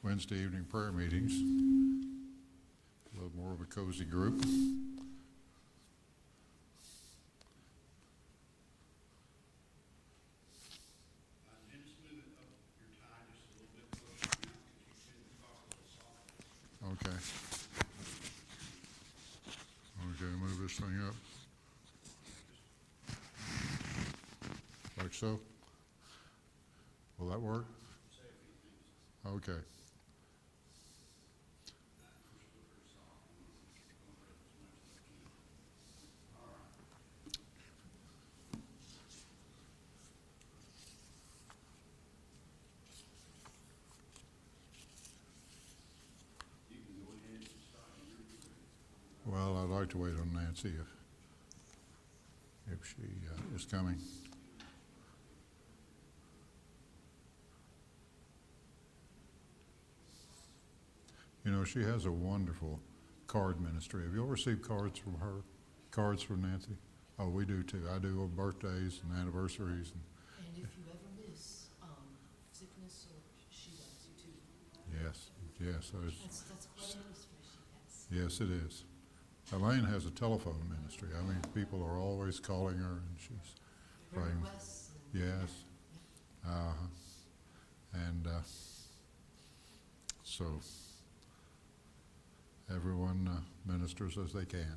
Wednesday evening prayer meetings. A little more of a cozy group. Okay. Okay, move this thing up. Like so? Will that work? Okay. Well, I'd like to wait on Nancy if she is coming. You know, she has a wonderful card ministry. Have you ever received cards from her? Cards from Nancy? Oh, we do too. I do on birthdays and anniversaries. And if you ever miss sickness, or she does you too. Yes, yes. That's quite a ministry she has. Yes, it is. Elaine has a telephone ministry. I mean, people are always calling her, and she's praying. Requests. Yes. And so everyone ministers as they can.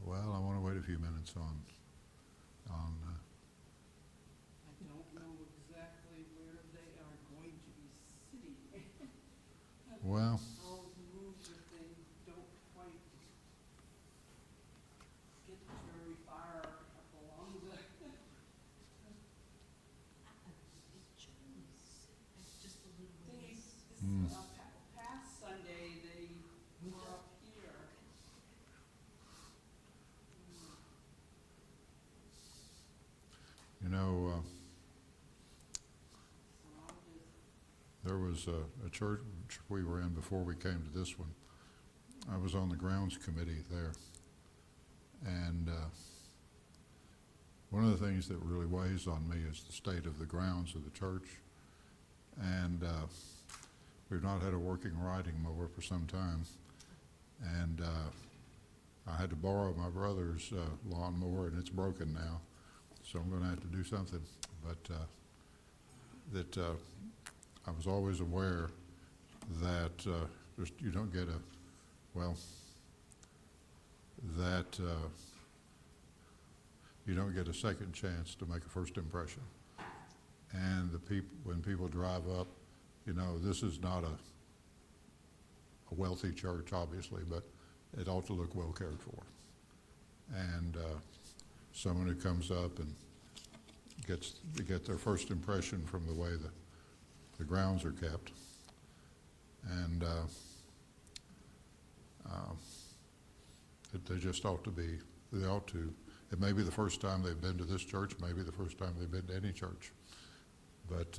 Well, I want to wait a few minutes on I don't know exactly where they are going to be sitting. well, I'll move if they don't quite get very far up along the. Just a little They, ways. this, past Sunday, they were up here. you know, So I'll just. there was a church we were in before we came to this one. I was on the grounds committee there. And one of the things that really weighs on me is the state of the grounds of the church. And we've not had a working riding mower for some time. And I had to borrow my brother's lawnmower, and it's broken now. So I'm going to have to do something. But I was always aware that you don't get you don't get a second chance to make a first impression. And when people drive up, you know, this is not a wealthy church, obviously, but it ought to look well cared for. And someone who comes up and get their first impression from the way the grounds are kept. And they just ought to be, it may be the first time they've been to this church, maybe the first time they've been to any church. But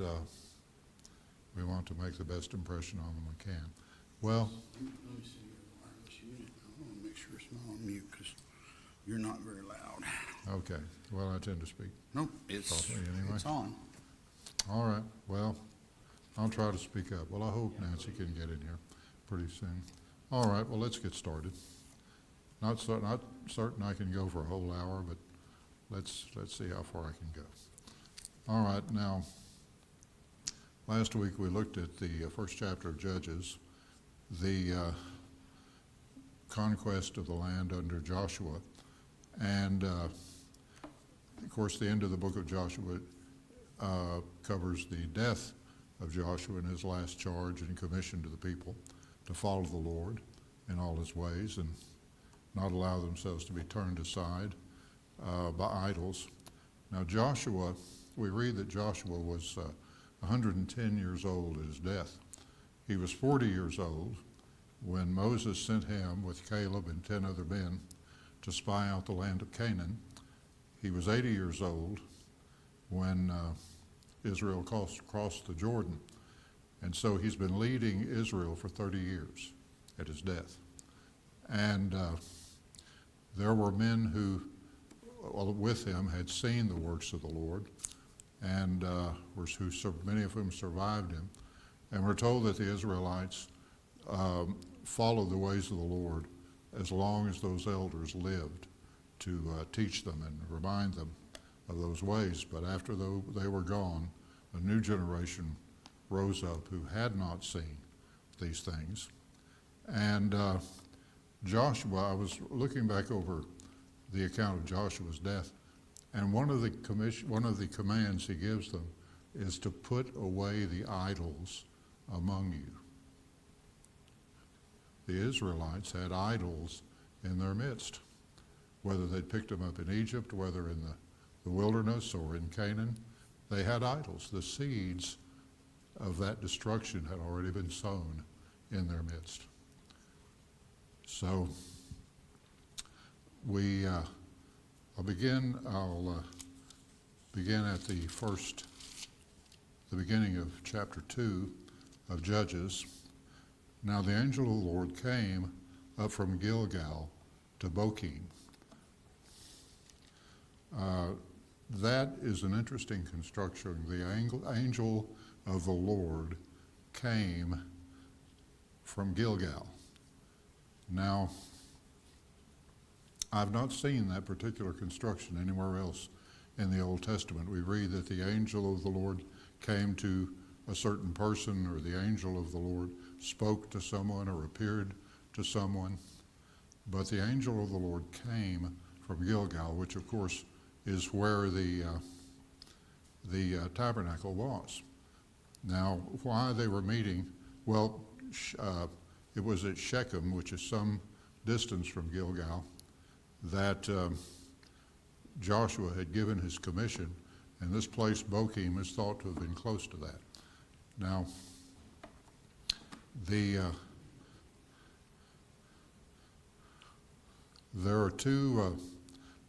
we want to make the best impression on them we can. Well, Let me see your wireless unit. I want to make sure it's not on mute because you're not very loud. okay. Well, I tend to speak. Nope, it's Softly anyway. it's on. All right. Well, I'll try to speak up. Well, I hope Nancy can get in here pretty soon. All right. Well, let's get started. Not certain I can go for a whole hour, but let's see how far I can go. All right. Now, last week we looked at the first chapter of Judges, the conquest of the land under Joshua, and of course the end of the book of Joshua covers the death of Joshua and his last charge and commission to the people to follow the Lord in all his ways and not allow themselves to be turned aside by idols. Now Joshua, we read that Joshua was 110 years old at his death. He was 40 years old when Moses sent him with Caleb and 10 other men to spy out the land of Canaan. He was 80 years old when Israel crossed the Jordan. And so he's been leading Israel for 30 years at his death. And there were men who, with him, had seen the works of the Lord and many of whom survived him. And we're told that the Israelites followed the ways of the Lord as long as those elders lived to teach them and remind them of those ways. But after they were gone, a new generation rose up who had not seen these things. And Joshua, I was looking back over the account of Joshua's death, and one of the commands he gives them is to put away the idols among you. The Israelites had idols in their midst, whether they'd picked them up in Egypt, whether in the wilderness or in Canaan. They had idols. The seeds of that destruction had already been sown in their midst. So I'll begin at the beginning of chapter 2 of Judges. Now the angel of the Lord came up from Gilgal to Bochim. That is an interesting construction. The angel of the Lord came from Gilgal. Now, I've not seen that particular construction anywhere else in the Old Testament. We read that the angel of the Lord came to a certain person, or the angel of the Lord spoke to someone or appeared to someone. But the angel of the Lord came from Gilgal, which of course is where the tabernacle was. Now, why they were meeting? Well, it was at Shechem, which is some distance from Gilgal, that Joshua had given his commission, and this place, Bochim, is thought to have been close to that. Now, there are two,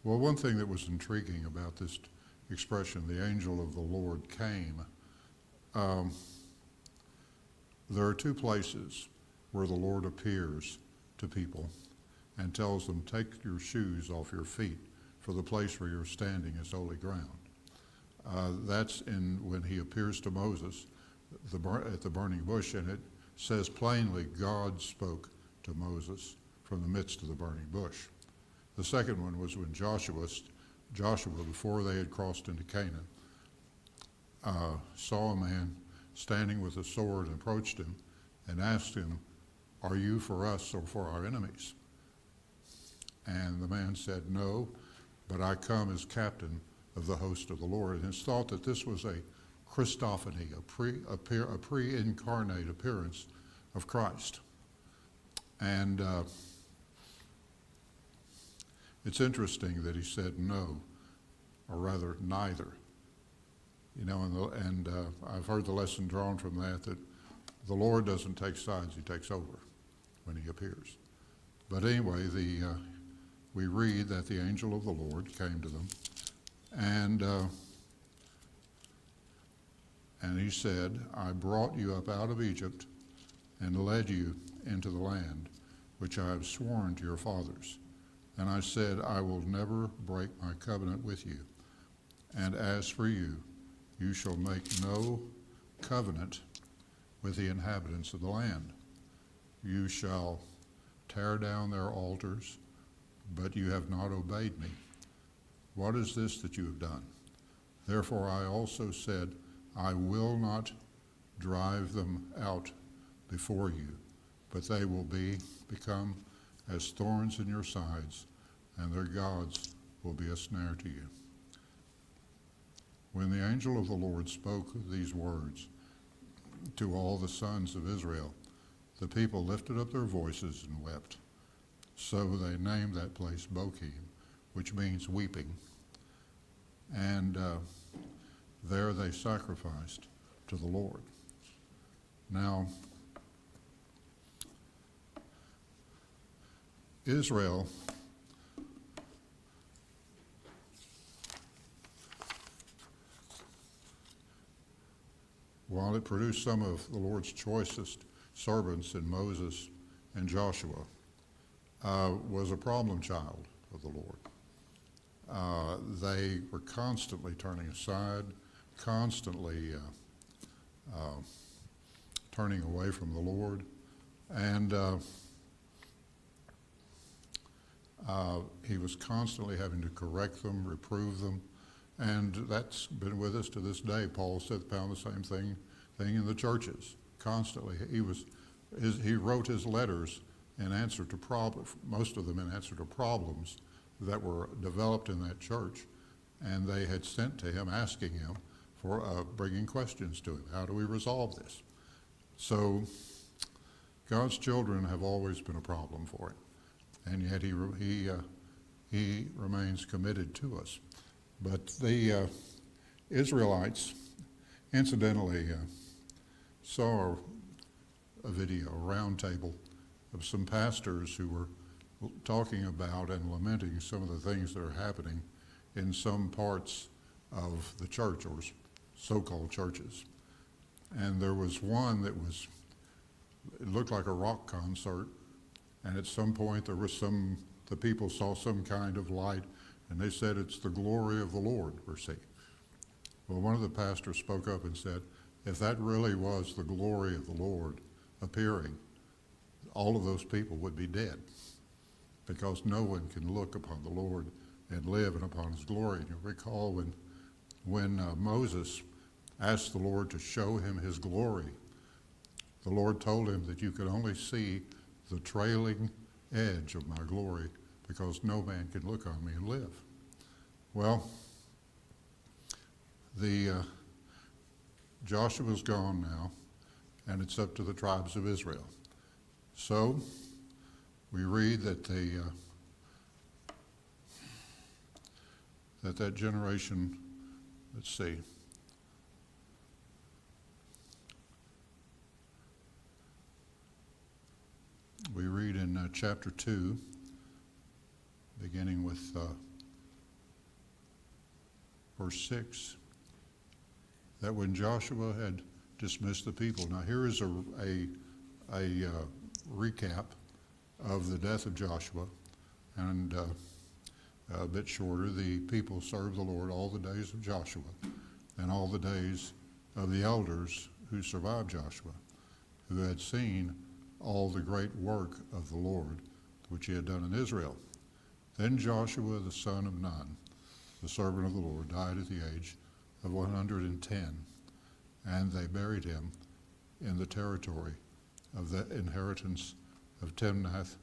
one thing that was intriguing about this expression, the angel of the Lord came, there are two places where the Lord appears to people and tells them, take your shoes off your feet, for the place where you're standing is holy ground. That's when he appears to Moses at the burning bush, and it says plainly, God spoke to Moses from the midst of the burning bush. The second one was when Joshua, before they had crossed into Canaan, saw a man standing with a sword and approached him and asked him, are you for us or for our enemies? And the man said, no, but I come as captain of the host of the Lord. And it's thought that this was a Christophany, a pre-incarnate appearance of Christ. And it's interesting that he said no, or rather neither. You know, and I've heard the lesson drawn from that the Lord doesn't take sides, he takes over when he appears. But anyway, we read that the angel of the Lord came to them, and he said, I brought you up out of Egypt and led you into the land which I have sworn to your fathers. And I said, I will never break my covenant with you. And as for you, you shall make no covenant with the inhabitants of the land. You shall tear down their altars, but you have not obeyed me. What is this that you have done? Therefore I also said, I will not drive them out before you, but they will become as thorns in your sides, and their gods will be a snare to you. When the angel of the Lord spoke these words to all the sons of Israel, the people lifted up their voices and wept. So they named that place Bochim, which means weeping. And there they sacrificed to the Lord. Now, Israel while it produced some of the Lord's choicest servants in Moses and Joshua, was a problem child of the Lord. They were constantly turning aside, constantly turning away from the Lord, and he was constantly having to correct them, reprove them, and that's been with us to this day. Paul found the same thing in the churches constantly. He wrote his letters in answer to problems, most of them in answer to problems that were developed in that church, and they had sent to him asking him for bringing questions to him. How do we resolve this? So God's children have always been a problem for him, and yet he remains committed to us. But the Israelites, incidentally, saw a video, a round table of some pastors who were talking about and lamenting some of the things that are happening in some parts of the church, or so-called churches. And there was one that it looked like a rock concert, and at some point the people saw some kind of light, and they said, "It's the glory of the Lord we're seeing." Well, one of the pastors spoke up and said, if that really was the glory of the Lord appearing, all of those people would be dead, because no one can look upon the Lord and live and upon his glory. And you recall when Moses asked the Lord to show him his glory, the Lord told him that you could only see the trailing edge of my glory, because no man can look on me and live. Well, Joshua's gone now, and it's up to the tribes of Israel. So we read that that generation, let's see, we read in chapter 2, beginning with verse 6, that when Joshua had dismissed the people. Now here is a recap of the death of Joshua, and a bit shorter. The people served the Lord all the days of Joshua and all the days of the elders who survived Joshua, who had seen all the great work of the Lord which he had done in Israel. Then Joshua the son of Nun, the servant of the Lord, died at the age of 110, and they buried him in the territory of the inheritance of Timnath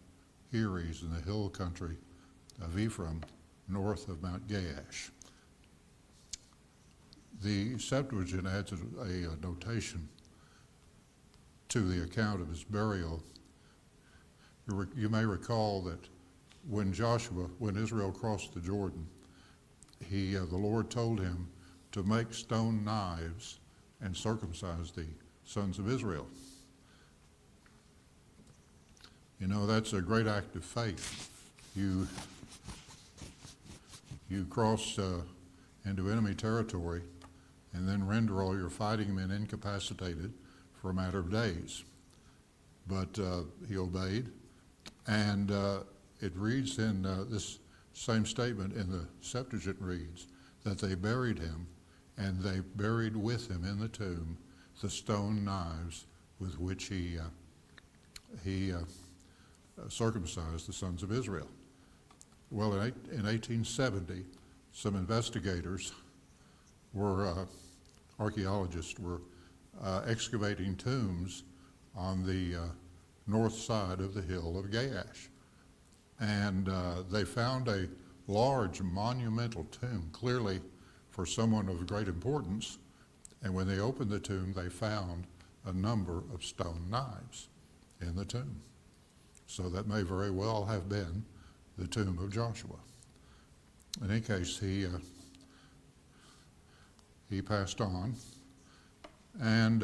Heres in the hill country of Ephraim, north of Mount Gaash. The Septuagint adds a notation to the account of his burial. You may recall that when Israel crossed the Jordan, the Lord told him to make stone knives and circumcise the sons of Israel. You know, that's a great act of faith. You cross into enemy territory and then render all your fighting men incapacitated for a matter of days. But he obeyed, and it reads in this same statement in the Septuagint reads that they buried him, and they buried with him in the tomb the stone knives with which he circumcised the sons of Israel. Well, in 1870, some investigators archaeologists were excavating tombs on the north side of the hill of Gaash. And they found a large monumental tomb, clearly for someone of great importance. And when they opened the tomb, they found a number of stone knives in the tomb. So that may very well have been the tomb of Joshua. In any case, he passed on, and